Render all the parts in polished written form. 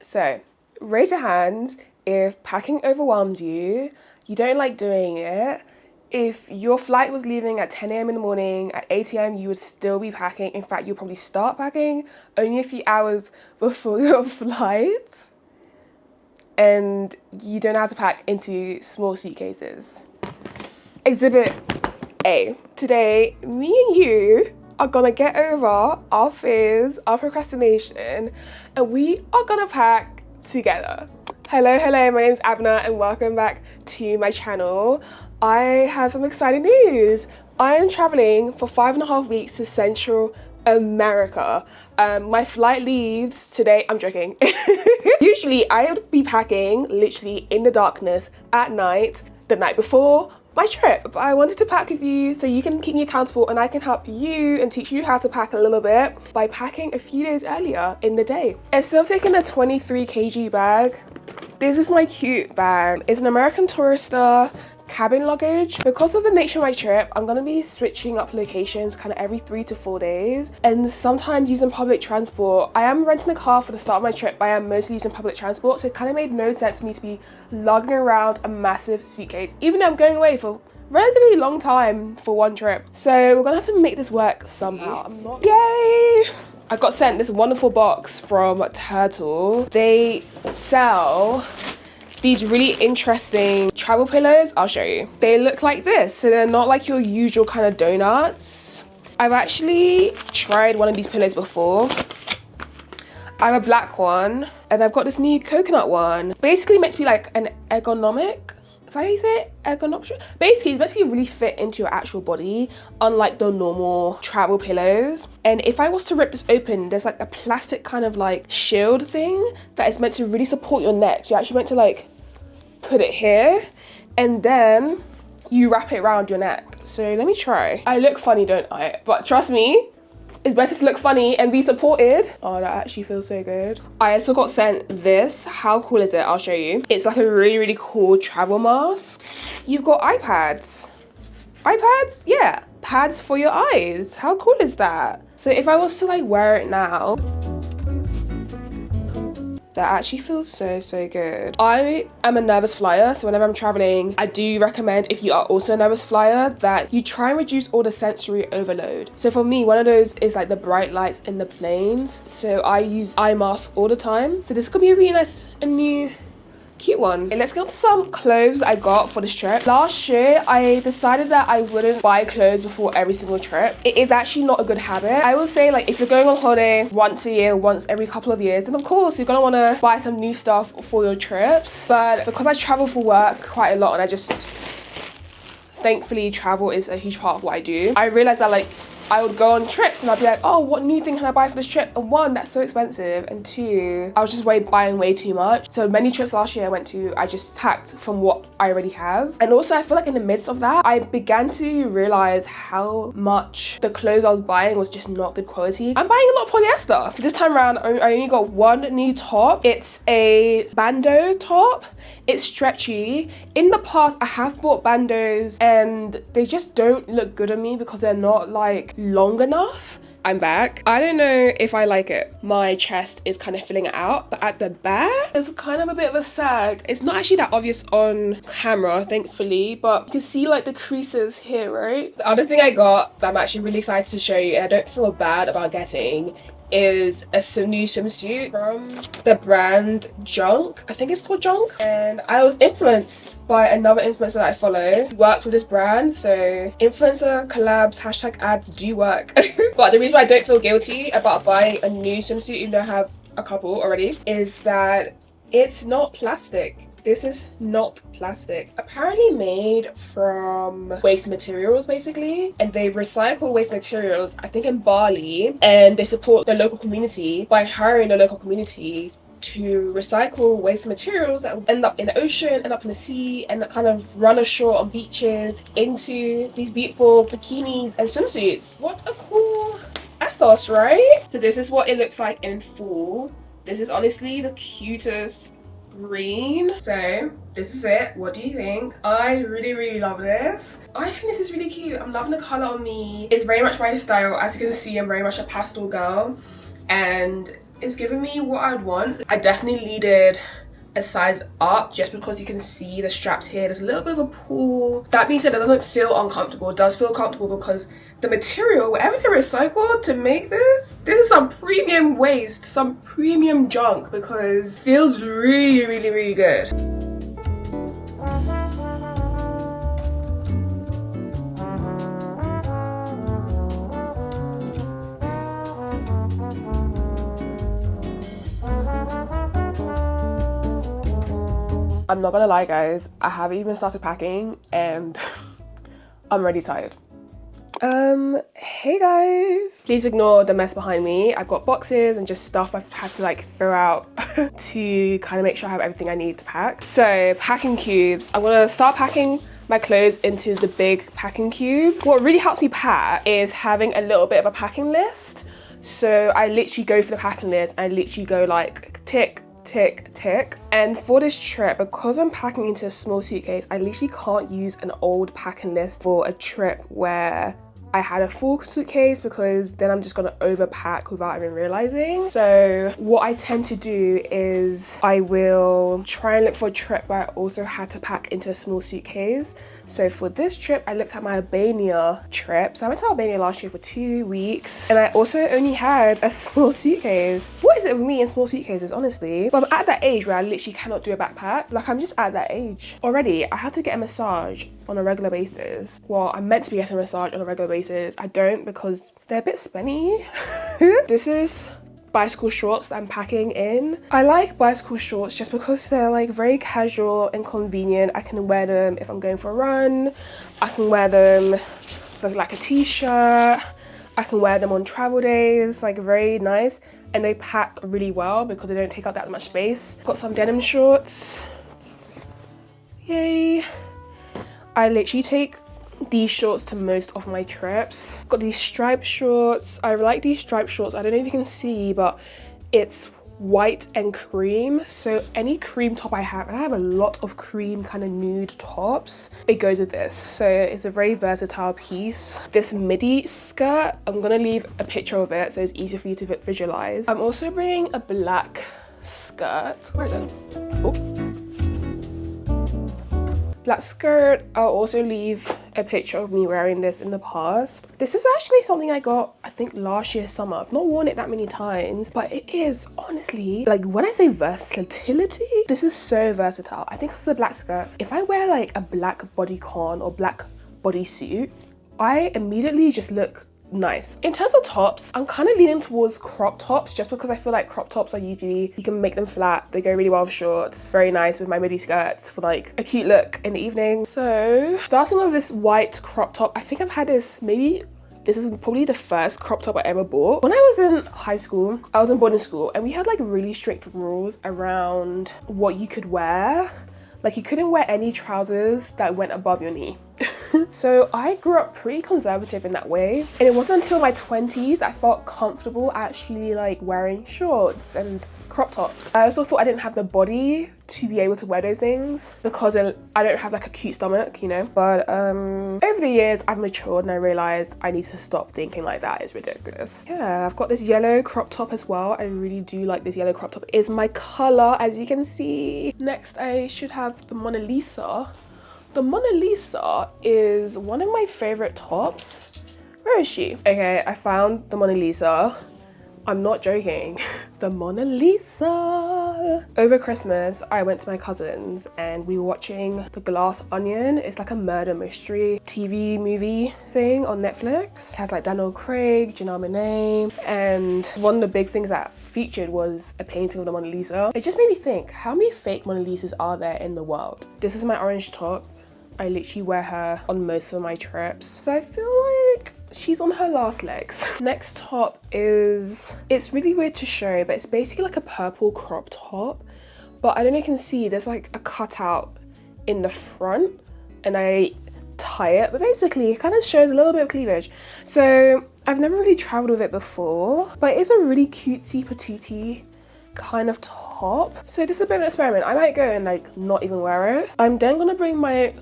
So, raise your hands if packing overwhelms you, you don't like doing it. If your flight was leaving at 10 a.m. in the morning, at 8 a.m. you would still be packing. In fact, you'll probably start packing only a few hours before your flight. And you don't have to pack into small suitcases. Exhibit A. Today, me and you are gonna get over our fears, our procrastination, and we are gonna pack together. Hello, my name's Abna and welcome back to my channel. I have some exciting news. I am traveling for 5.5 weeks to Central America. My flight leaves today. I'm joking. Usually I would be packing literally in the darkness at night, the night before my trip, but I wanted to pack with you so you can keep me accountable and I can help you and teach you how to pack a little bit by packing a few days earlier in the day. Instead of taking a 23 kg bag, this is my cute bag. It's an American Tourister cabin luggage. Because of the nature of my trip, I'm gonna be switching up locations kind of every 3 to 4 days, and sometimes using public transport. I am renting a car for the start of my trip, but I am mostly using public transport, so it kind of made no sense for me to be lugging around a massive suitcase, even though I'm going away for a relatively long time for one trip. So we're gonna have to make this work somehow. Yay! I got sent this wonderful box from trtl. They sell these really interesting travel pillows. I'll show you. They look like this, so they're not like your usual kind of donuts. I've actually tried one of these pillows before. I have a black one, and I've got this new coconut one. Basically meant to be like an ergonomic, is that how you say it? Ergonomic? Basically, it's meant to really fit into your actual body, unlike the normal travel pillows. And if I was to rip this open, there's like a plastic kind of like shield thing that is meant to really support your neck. So you're actually meant to like put it here, and then you wrap it around your neck. So let me try. I look funny, don't I? But trust me, it's better to look funny and be supported. Oh, that actually feels so good. I also got sent this. How cool is it? I'll show you. It's like a really cool travel mask. You've got iPads. iPads? Yeah, pads for your eyes. How cool is that? So if I was to like wear it now, that actually feels so good. I am a nervous flyer, so whenever I'm traveling, I do recommend, if you are also a nervous flyer, that you try and reduce all the sensory overload. So for me, one of those is like the bright lights in the planes. So I use eye masks all the time. So this could be a really nice and new cute one. Okay, let's get on to some clothes I got for this trip. Last year, I decided that I wouldn't buy clothes before every single trip. It is actually not a good habit. I will say, like, if you're going on holiday once a year, once every couple of years, then of course you're gonna wanna buy some new stuff for your trips. But because I travel for work quite a lot, and thankfully travel is a huge part of what I do, I realized that like I would go on trips and I'd be like, oh, what new thing can I buy for this trip? And one, that's so expensive. And two, I was just buying way too much. So many trips last year I went to, I just tacked from what I already have. And also I feel like in the midst of that, I began to realize how much the clothes I was buying was just not good quality. I'm buying a lot of polyester. So this time around, I only got one new top. It's a bandeau top. It's stretchy. In the past, I have bought bandeaus and they just don't look good on me because they're not like long enough. I'm back. I don't know if I like it. My chest is kind of filling it out, but at the back, there's kind of a bit of a sag. It's not actually that obvious on camera, thankfully, but you can see like the creases here, right? The other thing I got that I'm actually really excited to show you, and I don't feel bad about getting, is a new swimsuit from the brand Junk. I think it's called Junk. And I was influenced by another influencer that I follow who works with this brand. So influencer collabs, hashtag ads do work. But the reason why I don't feel guilty about buying a new swimsuit, even though I have a couple already, is that it's not plastic. This is not plastic. Apparently made from waste materials, basically. And they recycle waste materials, I think in Bali, and they support the local community by hiring the local community to recycle waste materials that will end up in the ocean, end up in the sea, and that kind of run ashore on beaches into these beautiful bikinis and swimsuits. What a cool ethos, right? So this is what it looks like in full. This is honestly the cutest green. So this is it. What do you think? I really love this. I think this is really cute. I'm loving the color on me. It's very much my style. As you can see, I'm very much a pastel girl, and It's giving me what I'd want. I definitely needed a size up just because you can see the straps here. There's a little bit of a pull. That being said, it doesn't feel uncomfortable. It does feel comfortable because the material, whatever they recycled to make this is some premium waste, some premium junk, because it feels really, really, really good. I'm not gonna lie, guys, I haven't even started packing and I'm already tired. Hey guys. Please ignore the mess behind me. I've got boxes and just stuff I've had to like throw out to kind of make sure I have everything I need to pack. So, packing cubes. I'm gonna start packing my clothes into the big packing cube. What really helps me pack is having a little bit of a packing list. So I literally go for the packing list. I literally go like tick, tick, tick. And for this trip, because I'm packing into a small suitcase, I literally can't use an old packing list for a trip where I had a full suitcase, because then I'm just gonna overpack without even realizing. So what I tend to do is I will try and look for a trip where I also had to pack into a small suitcase. So for this trip, I looked at my Albania trip. So I went to Albania last year for 2 weeks and I also only had a small suitcase. What is it with me and small suitcases, honestly? But I'm at that age where I literally cannot do a backpack. Like, I'm just at that age. Already, I have to get a massage on a regular basis. Well, I'm meant to be getting a massage on a regular basis. I don't, because they're a bit spenny. This is bicycle shorts that I'm packing in. I like bicycle shorts just because they're like very casual and convenient. I can wear them if I'm going for a run. I can wear them with like a t-shirt. I can wear them on travel days, like very nice. And they pack really well because they don't take up that much space. Got some denim shorts. Yay. I literally take these shorts to most of my trips. Got these striped shorts. I like these striped shorts. I don't know if you can see, but it's white and cream. So any cream top I have, and I have a lot of cream kind of nude tops, it goes with this. So it's a very versatile piece. This midi skirt, I'm gonna leave a picture of it so it's easier for you to visualize. I'm also bringing a black skirt. Where is it? Oh. Black skirt. I'll also leave a picture of me wearing this in the past. This is actually something I got, I think, last year summer. I've not worn it that many times, but it is honestly, like, when I say versatility, this is so versatile. I think it's a black skirt. If I wear like a black bodycon or black bodysuit, I immediately just look nice. In terms of tops, I'm kind of leaning towards crop tops just because I feel like crop tops are usually, you can make them flat, they go really well with shorts, very nice with my midi skirts for like a cute look in the evening. So starting with this white crop top, I think I've had this, maybe this is probably the first crop top I ever bought. When I was in high school, I was in boarding school and we had like really strict rules around what you could wear. Like, you couldn't wear any trousers that went above your knee. So I grew up pretty conservative in that way. And it wasn't until my 20s that I felt comfortable actually like wearing shorts and crop tops. I also thought I didn't have the body to be able to wear those things because I don't have like a cute stomach, you know. But over the years, I've matured and I realized I need to stop thinking like that. It's ridiculous. Yeah, I've got this yellow crop top as well. I really do like this yellow crop top. It's my color, as you can see. Next, I should have the Mona Lisa. The Mona Lisa is one of my favorite tops. Where is she? Okay, I found the Mona Lisa. I'm not joking. The Mona Lisa. Over Christmas, I went to my cousin's and we were watching The Glass Onion. It's like a murder mystery TV movie thing on Netflix. It has like Daniel Craig, Janelle Monáe, and one of the big things that featured was a painting of the Mona Lisa. It just made me think, how many fake Mona Lisas are there in the world? This is my orange top. I literally wear her on most of my trips. So I feel like she's on her last legs. Next top is, it's really weird to show, but it's basically like a purple crop top. But I don't know if you can see, there's like a cutout in the front and I tie it, but basically it kind of shows a little bit of cleavage. So I've never really traveled with it before, but it's a really cutesy patootie kind of top. So this is a bit of an experiment. I might go and like not even wear it. I'm then gonna bring my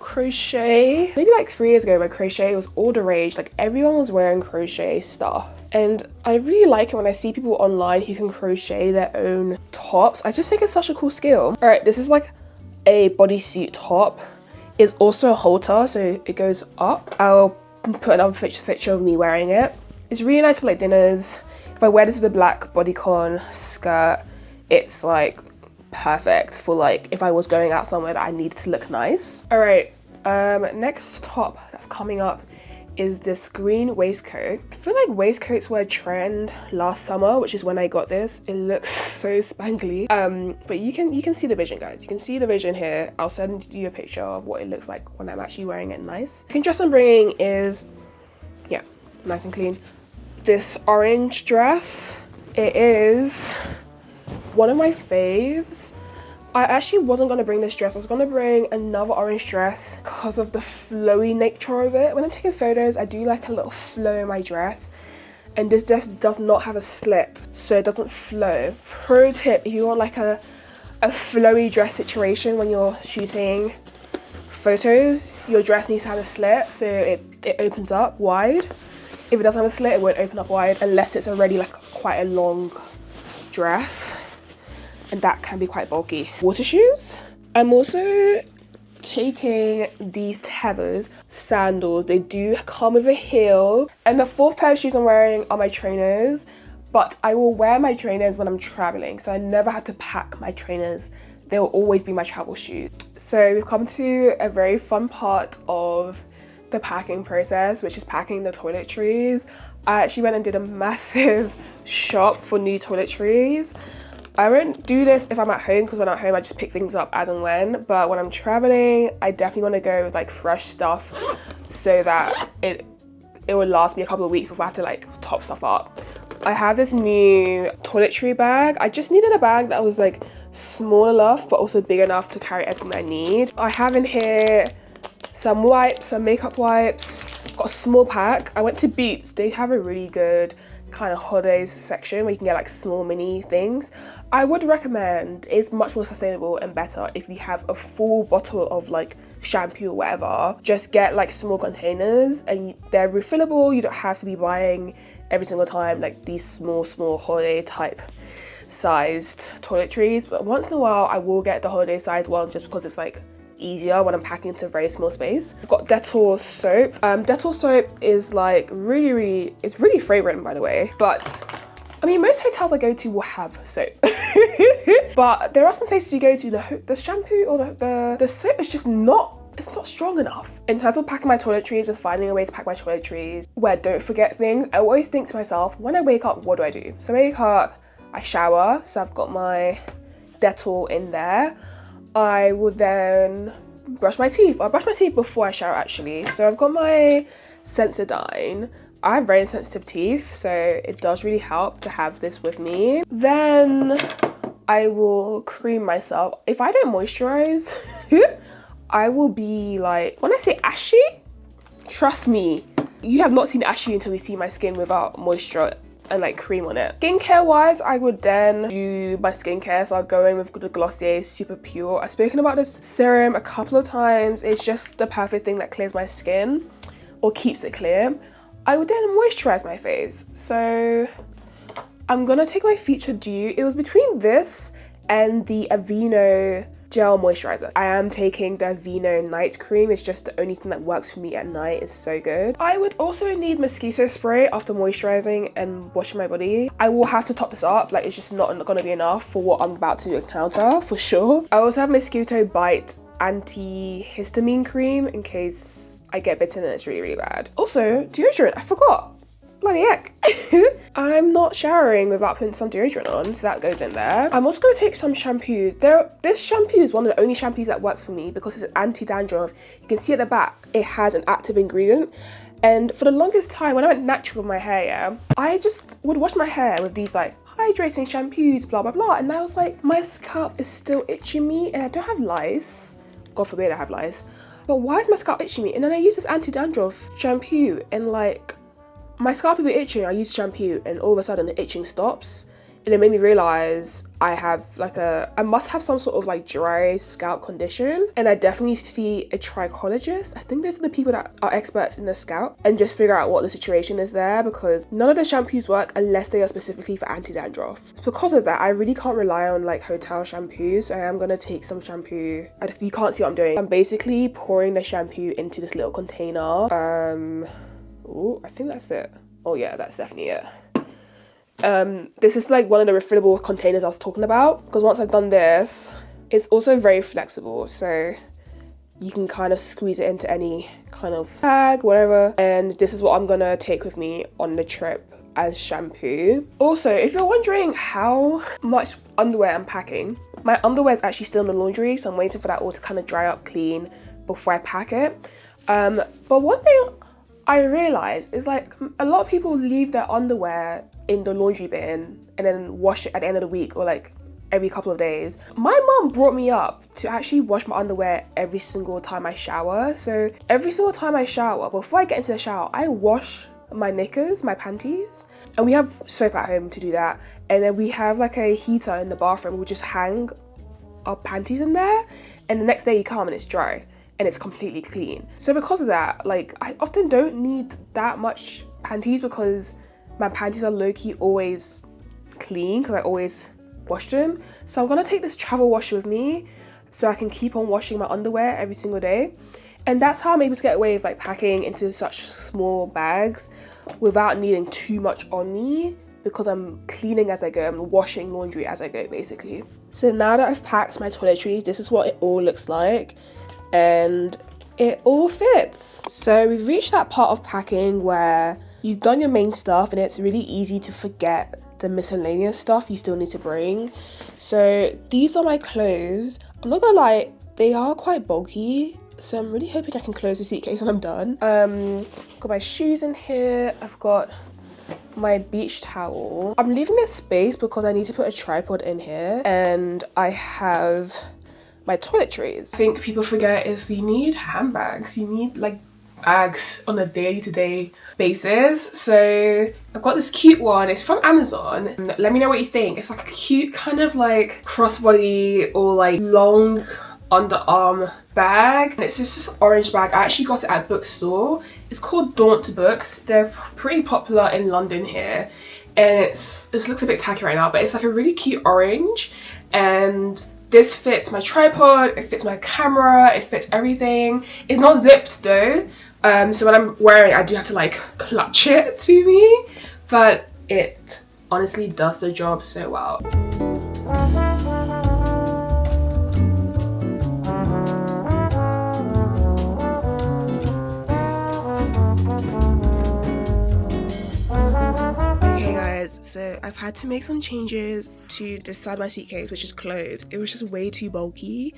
crochet. Maybe like 3 years ago, my crochet was all the rage. Like, everyone was wearing crochet stuff. And I really like it when I see people online who can crochet their own tops. I just think it's such a cool skill. All right, this is like a bodysuit top. It's also a halter, so it goes up. I'll put another picture of me wearing it. It's really nice for like dinners. If I wear this with a black bodycon skirt, it's like perfect for like if I was going out somewhere that I needed to look nice. All right, next top that's coming up is this green waistcoat. I feel like waistcoats were a trend last summer, which is when I got this. It looks so spangly. But you can see the vision, guys. You can see the vision here. I'll send you a picture of what it looks like when I'm actually wearing it nice. The dress I'm bringing is, yeah, nice and clean. This orange dress, it is one of my faves. I actually wasn't going to bring this dress. I was going to bring another orange dress because of the flowy nature of it. When I'm taking photos, I do like a little flow in my dress. And this dress does not have a slit, so it doesn't flow. Pro tip, if you want like a flowy dress situation when you're shooting photos, your dress needs to have a slit so it opens up wide. If it doesn't have a slit, it won't open up wide unless it's already like quite a long dress. And that can be quite bulky. Water shoes. I'm also taking these tethers sandals. They do come with a heel. And the fourth pair of shoes I'm wearing are my trainers, but I will wear my trainers when I'm traveling, so I never have to pack my trainers. They'll always be my travel shoes. So we've come to a very fun part of the packing process, which is packing the toiletries. I actually went and did a massive shop for new toiletries. I won't do this if I'm at home, because when I'm at home I just pick things up as and when, but when I'm traveling I definitely want to go with like fresh stuff so that it will last me a couple of weeks before I have to like top stuff up. I have this new toiletry bag. I just needed a bag that was like small enough but also big enough to carry everything I need. I have in here some wipes, some makeup wipes, got a small pack. I went to Boots. They have a really good kind of holidays section where you can get like small mini things. I would recommend, it's much more sustainable and better if you have a full bottle of like shampoo or whatever. Just get like small containers and they're refillable. You don't have to be buying every single time like these small holiday type sized toiletries, but once in a while I will get the holiday sized ones just because it's like easier when I'm packing into a very small space. I've got Dettol soap. Dettol soap is like really, it's really fragrant, by the way, but I mean most hotels I go to will have soap. But there are some places you go to, the shampoo or the soap is just not, it's not strong enough. In terms of packing my toiletries and finding a way to pack my toiletries where I don't forget things, I always think to myself, when I wake up, what do I do? So I wake up, I shower, so I've got my Dettol in there. I will then brush my teeth. I'll brush my teeth before I shower actually. So I've got my Sensodyne. I have very sensitive teeth, so it does really help to have this with me. Then I will cream myself. If I don't moisturize, I will be like, when I say ashy, trust me, you have not seen ashy until you see my skin without moisture and like cream on it. Skincare wise, I would then do my skincare. So I'll go in with the Glossier Super Pure. I've spoken about this serum a couple of times. It's just the perfect thing that clears my skin or keeps it clear. I would then moisturize my face. So I'm gonna take my Feature Dew. It was between this and the Aveeno gel moisturizer. I am taking the Aveeno night cream. It's just the only thing that works for me at night. It's so good. I would also need mosquito spray after moisturizing and washing my body. I will have to top this up. Like, it's just not gonna be enough for what I'm about to encounter, for sure. I also have mosquito bite antihistamine cream in case I get bitten and it's really bad. Also, deodorant, I forgot. Bloody heck. I'm not showering without putting some deodorant on, so that goes in there. I'm also going to take some shampoo. This shampoo is one of the only shampoos that works for me because it's anti-dandruff. You can see at the back, it has an active ingredient. And for the longest time, when I went natural with my hair, yeah, I just would wash my hair with these like hydrating shampoos, blah, blah, blah. And I was like, my scalp is still itching me and I don't have lice. God forbid I have lice. But why is my scalp itching me? And then I use this anti-dandruff shampoo and like, my scalp would be itching, I use shampoo and all of a sudden the itching stops. And it made me realize I must have some sort of like dry scalp condition, and I definitely need to see a trichologist. I think those are the people that are experts in the scalp, and just figure out what the situation is there, because none of the shampoos work unless they are specifically for anti-dandruff. Because of that, I really can't rely on like hotel shampoos. So I am gonna take some shampoo. You can't see what I'm doing. I'm basically pouring the shampoo into this little container. Oh, I think that's it. Oh yeah, that's definitely it. This is like one of the refillable containers I was talking about, because once I've done this, it's also very flexible, so you can kind of squeeze it into any kind of bag, whatever. And this is what I'm gonna take with me on the trip as shampoo. Also, if you're wondering how much underwear I'm packing, my underwear is actually still in the laundry, so I'm waiting for that all to kind of dry up clean before I pack it. But one thing I realized is like a lot of people leave their underwear in the laundry bin and then wash it at the end of the week or like every couple of days. My mom brought me up to actually wash my underwear every single time I shower. So every single time I shower, before I get into the shower, I wash my knickers, my panties, and we have soap at home to do that. And then we have like a heater in the bathroom. We just hang our panties in there, and the next day you come and it's dry and it's completely clean. So because of that, like I often don't need that much panties, because my panties are low-key always clean because I always wash them. So I'm gonna take this travel wash with me so I can keep on washing my underwear every single day. And that's how I'm able to get away with like packing into such small bags without needing too much on me, because I'm cleaning as I go, I'm washing laundry as I go basically. So now that I've packed my toiletries, this is what it all looks like, and it all fits. So we've reached that part of packing where you've done your main stuff and it's really easy to forget the miscellaneous stuff you still need to bring. So these are my clothes. I'm not gonna lie, they are quite bulky, so I'm really hoping I can close the suitcase when I'm done. Got my shoes in here, I've got my beach towel. I'm leaving this space because I need to put a tripod in here, and I have my toiletries. I think people forget is you need handbags, you need like bags on a day-to-day basis. So I've got this cute one, it's from Amazon. Let me know what you think. It's like a cute kind of like crossbody or like long underarm bag, and it's just this orange bag. I actually got it at a bookstore. It's called Daunt Books. They're pretty popular in London here, and it looks a bit tacky right now, but it's like a really cute orange, and this fits my tripod, it fits my camera, it fits everything. It's not zipped though, so when I'm wearing it, I do have to like clutch it to me, but it honestly does the job so well. So I've had to make some changes to this side of my suitcase, which is closed. It was just way too bulky.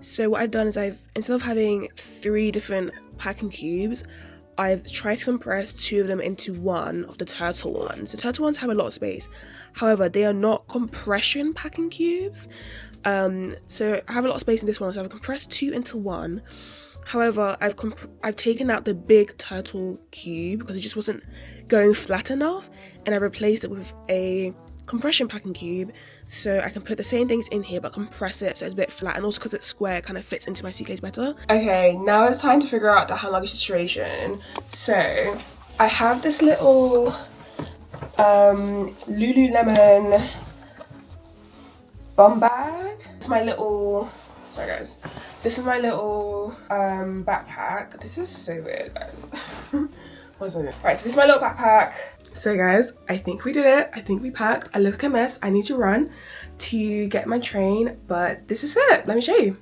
So what I've done is instead of having 3 different packing cubes, I've tried to compress 2 of them into one of the turtle ones. The turtle ones have a lot of space. However, they are not compression packing cubes. So I have a lot of space in this one, so I've compressed 2 into one. However, I've taken out the big turtle cube because it just wasn't going flat enough, and I replaced it with a compression packing cube so I can put the same things in here but compress it so it's a bit flat, and also because it's square, it kind of fits into my suitcase better. Okay, now it's time to figure out the hand luggage situation. So I have this little Lululemon bum bag. It's my little, sorry guys, this is my little backpack. This is so weird, guys. What's it? Right, so this is my little backpack. So guys, I think we did it. I think we packed. I look like a mess. I need to run to get my train, but this is it. Let me show you.